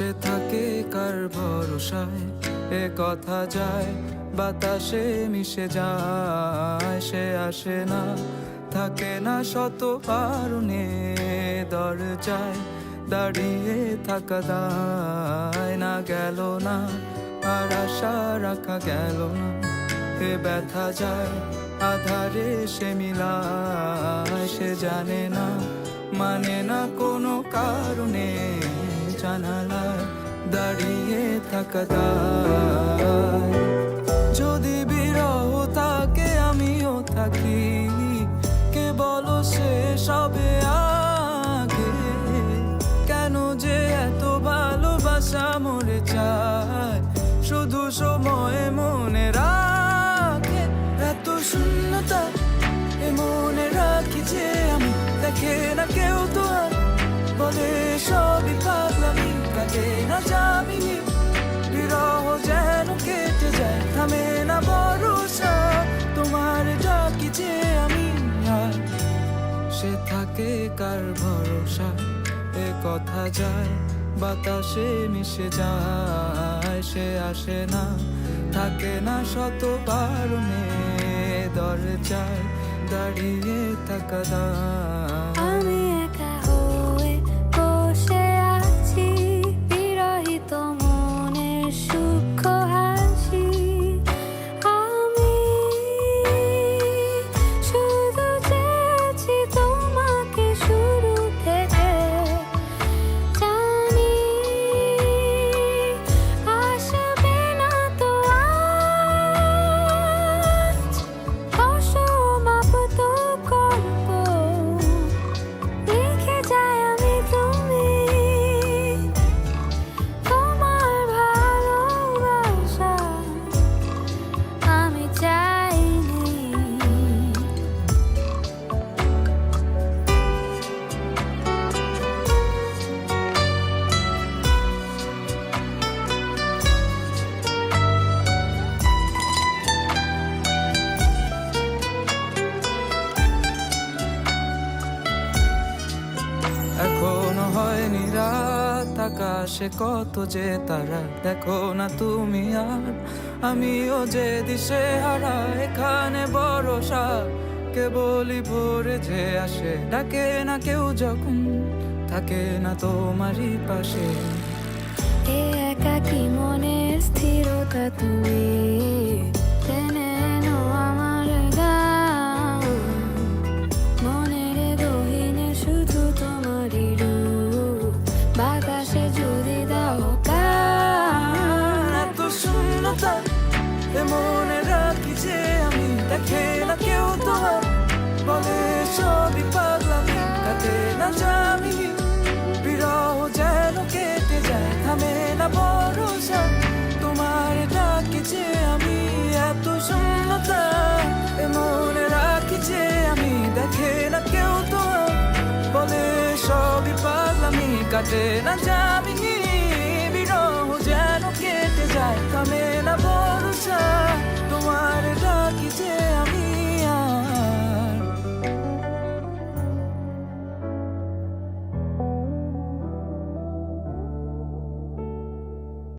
সে থাকে কার ভরসায়, এ কথা যায় বাতাসে মিশে যায়। সে আসে না, থাকে না শত কারণে, দরজায় দাঁড়িয়ে থাকা দায়। না গেল না, আর আশা রাখা গেল না, এ ব্যথা যায় আধারে সে মিলায়। সে জানে না, মানে না কোনো কারণে, জানালায় দাঁড়িয়ে থাকা দায়। যদি বিরহ থাকে আমিও থাকি, কে বলো সে সবে আগে। কেন যে এত ভালোবাসা মরে যায়, শুধু সময় মনে রাখে। এত শূন্যতা এ মনে রাখি যে আমি, দেখে না কেউ তো আর, বলে সবই পাগলামি, কাটে না যামিনী। বিরহ যেন কেটে যায়, থামে না ভরসা, তোমার ডাকি যে আমি আর। সে থাকে কার ভরসা, এ কথা যায় বাতাসে মিশে যায়। সে আসে না, থাকে না শত কারণে, দরজায় দাঁড়িয়ে থাকা দায়। আমি একা হয়ে বসে আছি, বিরহিত মনের সূক্ষ্ম হাসি। আমি শুধু চেয়েছি তোমাকে শুরু থেকে, জানি আসবে না তো আজ। অসমাপ্ত গল্প লিখে যাই আমি, তুমি তোমার ভালোবাসা আমি চাইনি। এখনো হয়নি রাত, আকাশে কত যে তারা, দেখো না তুমি আর আমিও যে দিশে হারা। এখানে ভরসা কেবলই ভোরে যে আসে, ডাকে না কেউ যখন থাকে না তোমারই পাশে। এ একাকী মনের স্থিরতা তুমি টেনে এনো আমার গান। মনের গহীনে শুধু তোমারই রূপ, বাতাসে যদি দাও কান। এত শূন্যতা এ মনে রাখি যে আমি, দেখে না কেউ তো আর, বলে সবই পাগলামি, কাটে না যামিনী। বিরহ যেন কেটে যায়, থামে না ভরসা, তোমার ডাকি যে আমি। এত শূন্যতা এ মনে রাখি যে আমি, দেখে না কেউ তো আর, বলে সবই পাগলামি, কাটে না যামিনী। বিরহ যেন কেটে যায়, থামে